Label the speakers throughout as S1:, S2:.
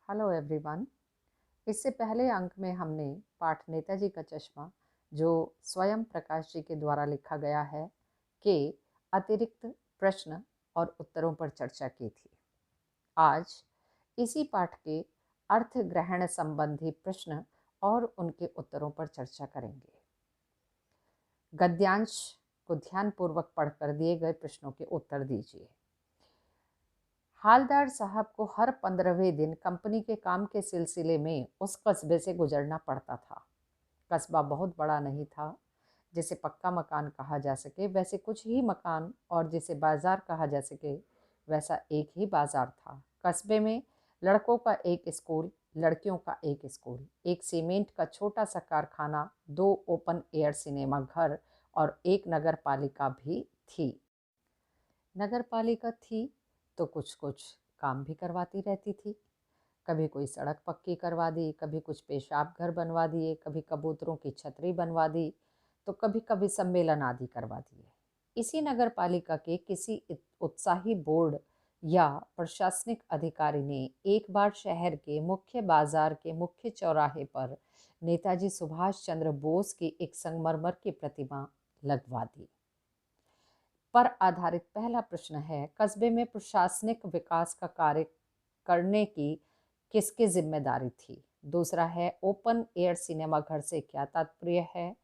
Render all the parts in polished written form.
S1: Hello everyone. इससे पहले अंक में हमने पाठ नेताजी का चश्मा, जो स्वयं प्रकाश जी के द्वारा लिखा गया है, के अतिरिक्त प्रश्न और उत्तरों पर चर्चा की थी। आज इसी पाठ के अर्थ ग्रहण संबंधी प्रश्न और उनके उत्तरों पर चर्चा करेंगे। गद्यांश को ध्यानपूर्वक पढ़कर दिए गए प्रश्नों के उत्तर दीजिए। हालदार साहब को हर 15वें दिन कंपनी के काम के सिलसिले में उस कस्बे से गुजरना पड़ता था। कस्बा बहुत बड़ा नहीं था जिसे पक्का मकान कहा जा सके, वैसे कुछ ही मकान, और जिसे बाजार कहा जा सके वैसा एक ही बाजार था। कस्बे में लड़कों का एक स्कूल, लड़कियों का एक स्कूल, एक सीमेंट का छोटा सा कारखाना, 2 ओपन एयर सिनेमा घर और एक नगर पालिका भी थी। नगर पालिका थी तो कुछ कुछ काम भी करवाती रहती थी। कभी कोई सड़क पक्की करवा दी, कभी कुछ पेशाब घर बनवा दिए, कभी कबूतरों की छतरी बनवा दी, तो कभी कभी सम्मेलन आदि करवा दिए। इसी नगर पालिका के किसी उत्साही बोर्ड या प्रशासनिक अधिकारी ने एक बार शहर के मुख्य बाजार के मुख्य चौराहे पर नेताजी सुभाष चंद्र बोस की एक संगमरमर की प्रतिमा लगवा दी। पर आधारित पहला प्रश्न है, कस्बे में प्रशासनिक विकास का कार्य करने की किसकी जिम्मेदारी थी? दूसरा है, ओपन एयर सिनेमा घर से क्या तात्पर्य है?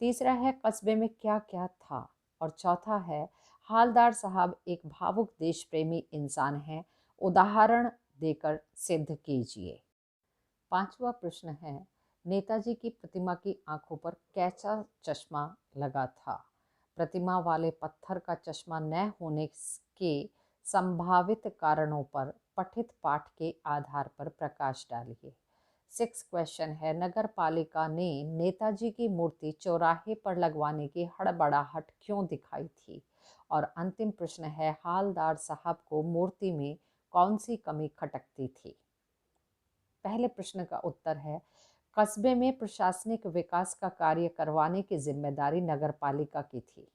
S1: तीसरा है, कस्बे में क्या क्या था? और चौथा है, हालदार साहब एक भावुक देश प्रेमी इंसान हैं, उदाहरण देकर सिद्ध कीजिए। पांचवा प्रश्न है, नेताजी की प्रतिमा की आंखों पर कैसा चश्मा लगा था? प्रतिमा वाले पत्थर का चश्मा न होने के संभावित कारणों पर पठित पाठ के आधार पर प्रकाश डालिए। 6 क्वेश्चन है, नगर पालिका ने नेताजी की मूर्ति चौराहे पर लगवाने की हड़बड़ाहट क्यों दिखाई थी? और अंतिम प्रश्न है, हालदार साहब को मूर्ति में कौन सी कमी खटकती थी? पहले प्रश्न का उत्तर है, कस्बे में प्रशासनिक विकास का कार्य करवाने की जिम्मेदारी नगर पालिका की थी,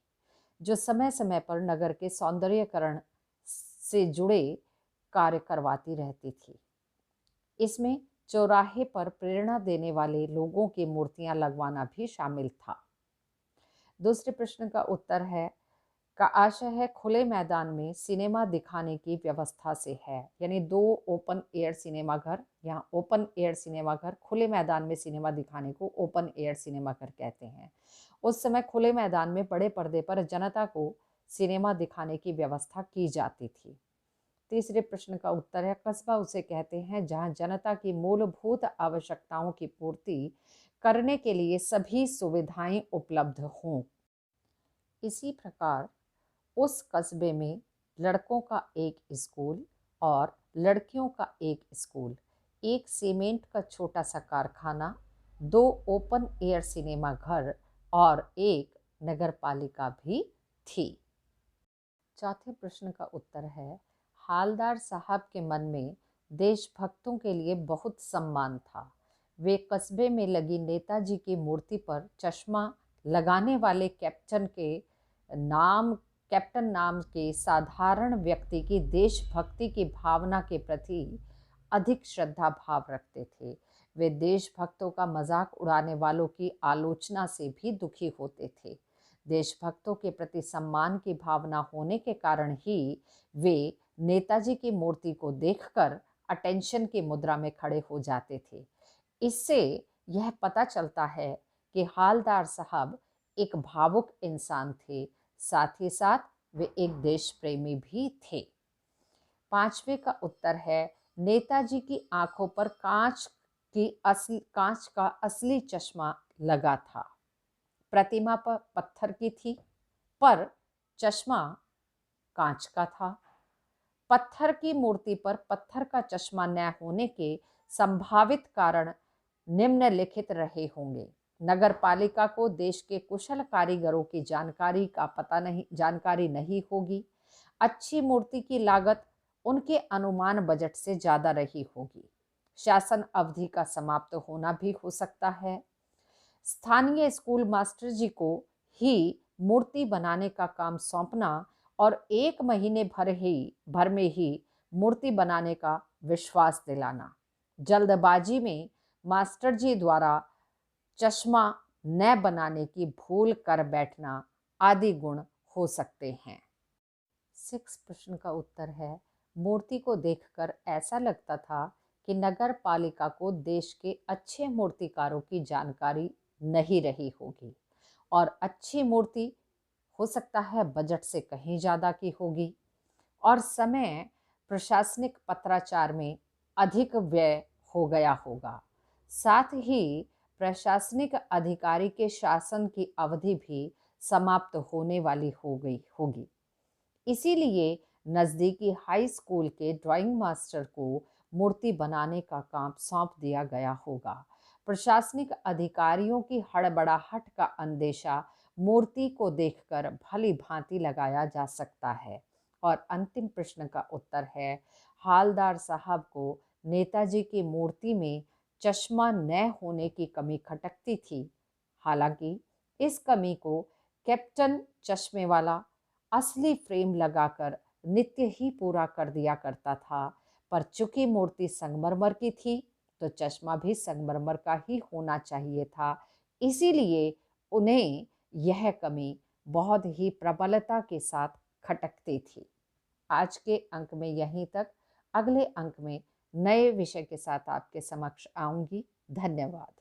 S1: जो समय समय पर नगर के सौंदर्यीकरण से जुड़े कार्य करवाती रहती थी। इसमें चौराहे पर प्रेरणा देने वाले लोगों की मूर्तियां लगवाना भी शामिल था। दूसरे प्रश्न का उत्तर है, का आशय है खुले मैदान में सिनेमा दिखाने की व्यवस्था से है, यानी 2 ओपन एयर सिनेमा घर। यहाँ ओपन एयर सिनेमा घर, खुले मैदान में सिनेमा दिखाने को ओपन एयर सिनेमा घर कहते हैं। उस समय खुले मैदान में बड़े पर्दे पर जनता को सिनेमा दिखाने की व्यवस्था की जाती थी। तीसरे प्रश्न का उत्तर है, कस्बा उसे कहते हैं जहाँ जनता की मूलभूत आवश्यकताओं की पूर्ति करने के लिए सभी सुविधाएं उपलब्ध हों। इसी प्रकार उस कस्बे में लड़कों का एक स्कूल और लड़कियों का एक स्कूल, एक सीमेंट का छोटा सा कारखाना, 2 ओपन एयर सिनेमा घर और एक नगर पालिका भी थी। चौथे प्रश्न का उत्तर है, हालदार साहब के मन में देशभक्तों के लिए बहुत सम्मान था। वे कस्बे में लगी नेताजी की मूर्ति पर चश्मा लगाने वाले कैप्टन नाम के साधारण व्यक्ति की देशभक्ति की भावना के प्रति अधिक श्रद्धा भाव रखते थे। वे देशभक्तों का मजाक उड़ाने वालों की आलोचना से भी दुखी होते थे। देशभक्तों के प्रति सम्मान की भावना होने के कारण ही वे नेताजी की मूर्ति को देखकर अटेंशन की मुद्रा में खड़े हो जाते थे। इससे यह पता चलता है कि हालदार साहब एक भावुक इंसान थे, साथ ही साथ वे एक देश प्रेमी भी थे। पांचवे का उत्तर है, नेताजी की आंखों पर कांच का असली चश्मा लगा था। प्रतिमा पर पत्थर की थी, पर चश्मा कांच का था। पत्थर की मूर्ति पर पत्थर का चश्मा न होने के संभावित कारण निम्नलिखित रहे होंगे। नगर पालिका को देश के कुशल कारीगरों की जानकारी नहीं होगी। अच्छी मूर्ति की लागत उनके अनुमान बजट से ज्यादा रही होगी। शासन अवधि का समाप्त होना भी हो सकता है। स्थानीय स्कूल मास्टर जी को ही मूर्ति बनाने का काम सौंपना और 1 महीने भर में ही मूर्ति बनाने का विश्वास दिलाना। जल्दबाजी में मास्टर जी द्वारा चश्मा न बनाने की भूल कर बैठना आदि गुण हो सकते हैं। 6 प्रश्न का उत्तर है, मूर्ति को देखकर ऐसा लगता था कि नगर पालिका को देश के अच्छे मूर्तिकारों की जानकारी नहीं रही होगी और अच्छी मूर्ति हो सकता है बजट से कहीं ज़्यादा की होगी और समय प्रशासनिक पत्राचार में अधिक व्यय हो गया होगा। साथ ही प्रशासनिक अधिकारी के शासन की अवधि भी समाप्त होने वाली हो गई होगी। इसीलिए नज़दीकी हाई स्कूल के ड्राइंग मास्टर को मूर्ति बनाने का काम सौंप दिया गया होगा। प्रशासनिक अधिकारियों की हड़बड़ाहट का अंदेशा मूर्ति को देखकर भली भांति लगाया जा सकता है। और अंतिम प्रश्न का उत्तर है, हालदार साहब को नेताजी की मूर्ति में चश्मा न होने की कमी खटकती थी। हालांकि इस कमी को कैप्टन चश्मे वाला असली फ्रेम लगाकर नित्य ही पूरा कर दिया करता था, पर चूंकि मूर्ति संगमरमर की थी तो चश्मा भी संगमरमर का ही होना चाहिए था। इसीलिए उन्हें यह कमी बहुत ही प्रबलता के साथ खटकती थी। आज के अंक में यहीं तक। अगले अंक में नए विषय के साथ आपके समक्ष आऊंगी। धन्यवाद।